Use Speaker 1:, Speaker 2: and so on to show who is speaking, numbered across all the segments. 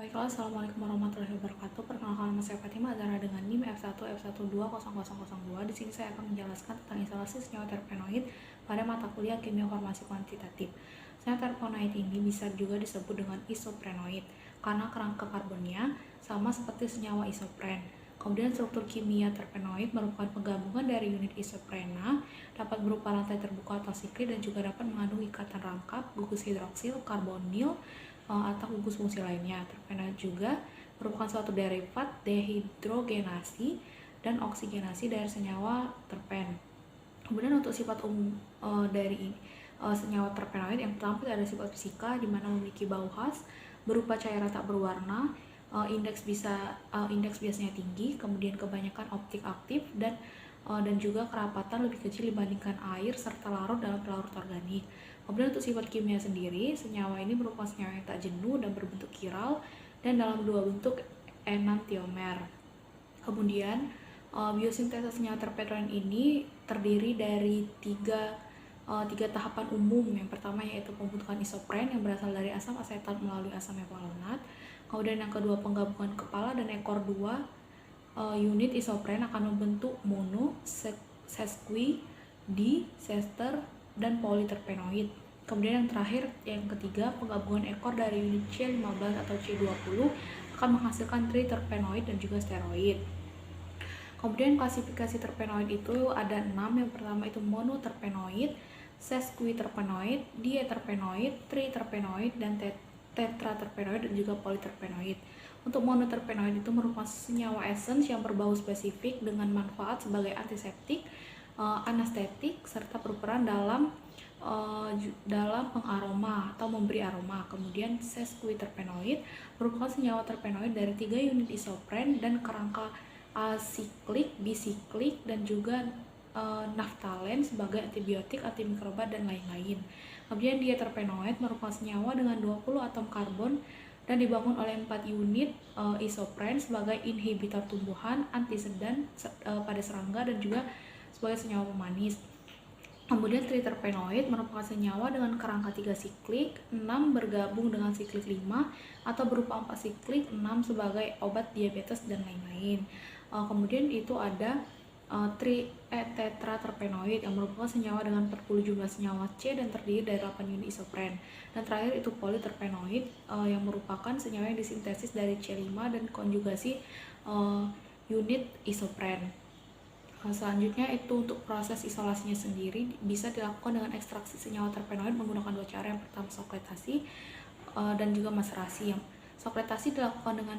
Speaker 1: Baiklah, Assalamualaikum warahmatullahi wabarakatuh. Perkenalkan, nama saya Fatima Azahra dengan NIM F1F1200002. Di sini saya akan menjelaskan tentang isolasi senyawa terpenoid pada mata kuliah Kimia Farmasi Kuantitatif. Senyawa terpenoid ini bisa juga disebut dengan isoprenoid karena kerangka karbonnya sama seperti senyawa isopren. Kemudian struktur kimia terpenoid merupakan penggabungan dari unit isoprena, dapat berupa rantai terbuka atau siklik, dan juga dapat mengandung ikatan rangkap, gugus hidroksil, karbonil, atau gugus fungsi lainnya. Terpenoid juga merupakan suatu derivat dehidrogenasi dan oksigenasi dari senyawa terpen. Kemudian untuk sifat umum dari senyawa terpenoid, yang pertama ada sifat fisika di mana memiliki bau khas berupa cairan tak berwarna, indeks biasanya tinggi, kemudian kebanyakan optik aktif, dan juga kerapatan lebih kecil dibandingkan air serta larut dalam pelarut organik. Kemudian untuk sifat kimia sendiri, senyawa ini merupakan senyawa yang tak jenuh dan berbentuk chiral dan dalam dua bentuk enantiomer. Kemudian biosintesis senyawa terpenoid ini terdiri dari tiga tahapan umum. Yang pertama yaitu pembentukan isopren yang berasal dari asam asetat melalui asam methylonat. Kemudian yang kedua, penggabungan kepala dan ekor dua unit isopren akan membentuk mono, sesqui, diester, dan politerpenoid. Kemudian yang terakhir, yang ketiga, penggabungan ekor dari unit C15 atau C20 akan menghasilkan triterpenoid dan juga steroid. Kemudian klasifikasi terpenoid itu ada 6. Yang pertama itu monoterpenoid, sesquiterpenoid, dieterpenoid, triterpenoid, dan tetraterpenoid, dan juga politerpenoid. Untuk monoterpenoid itu merupakan senyawa esens yang berbau spesifik dengan manfaat sebagai antiseptik, anestetik, serta berperan dalam pengaroma atau memberi aroma. Kemudian sesquiterpenoid merupakan senyawa terpenoid dari 3 unit isopren dan kerangka asiklik, bisiklik, dan juga naftalen sebagai antibiotik, antimikroba, dan lain-lain. Kemudian dieterpenoid merupakan senyawa dengan 20 atom karbon dan dibangun oleh 4 unit isopren sebagai inhibitor tumbuhan, antisedan pada serangga, dan juga sebagai senyawa pemanis. Kemudian triterpenoid merupakan senyawa dengan kerangka 3 siklik, 6 bergabung dengan siklik 5, atau berupa 4 siklik 6 sebagai obat diabetes, dan lain-lain. Kemudian itu ada tetraterpenoid yang merupakan senyawa dengan 40 jumlah senyawa C dan terdiri dari 8 unit isopren. Dan terakhir itu politerpenoid yang merupakan senyawa yang disintesis dari C5 dan konjugasi unit isopren. Selanjutnya itu untuk proses isolasinya sendiri bisa dilakukan dengan ekstraksi senyawa terpenoid menggunakan 2 cara. Yang pertama sokletasi dan juga maserasi. Yang sokletasi dilakukan dengan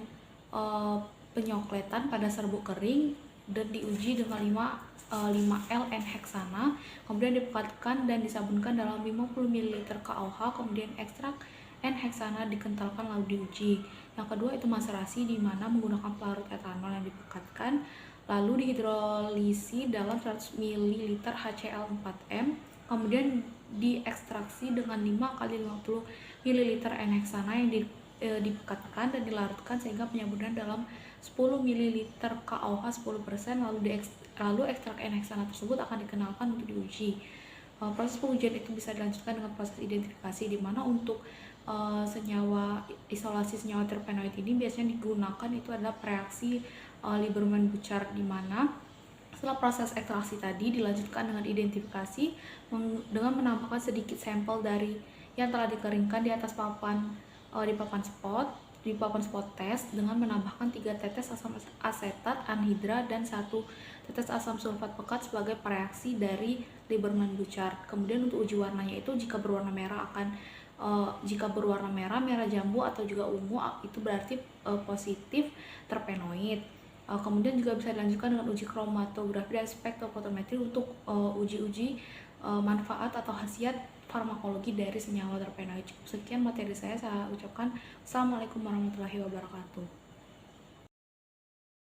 Speaker 1: penyokletan pada serbuk kering dan diuji dengan 5L N-heksana, kemudian dipekatkan dan disabunkan dalam 50 ml KOH, kemudian ekstrak N-heksana dikentalkan lalu diuji. Yang kedua itu maserasi, di mana menggunakan pelarut etanol yang dipekatkan lalu dihidrolisi dalam 100 ml HCl4M, kemudian diekstraksi dengan 5 kali 50 ml N-heksana yang dipekatkan dan dilarutkan sehingga penyamburan dalam 10 ml KOH 10%, lalu ekstrak N-heksana tersebut akan dikenalkan untuk diuji. Proses pengujian itu bisa dilanjutkan dengan proses identifikasi, di mana untuk isolasi senyawa terpenoid ini biasanya digunakan itu adalah reaksi Lieberman-Buchard, di mana setelah proses ekstraksi tadi dilanjutkan dengan identifikasi dengan menambahkan sedikit sampel dari yang telah dikeringkan di atas papan spot test dengan menambahkan 3 tetes asam asetat anhidra dan 1 tetes asam sulfat pekat sebagai reaksi dari Lieberman-Buchard. Kemudian untuk uji warnanya itu jika berwarna merah merah jambu atau juga ungu, itu berarti positif terpenoid. Kemudian juga bisa dilanjutkan dengan uji kromatografi dan spektrofotometri untuk uji manfaat atau khasiat farmakologi dari senyawa terpenoid. Sekian materi saya ucapkan. Assalamualaikum warahmatullahi wabarakatuh.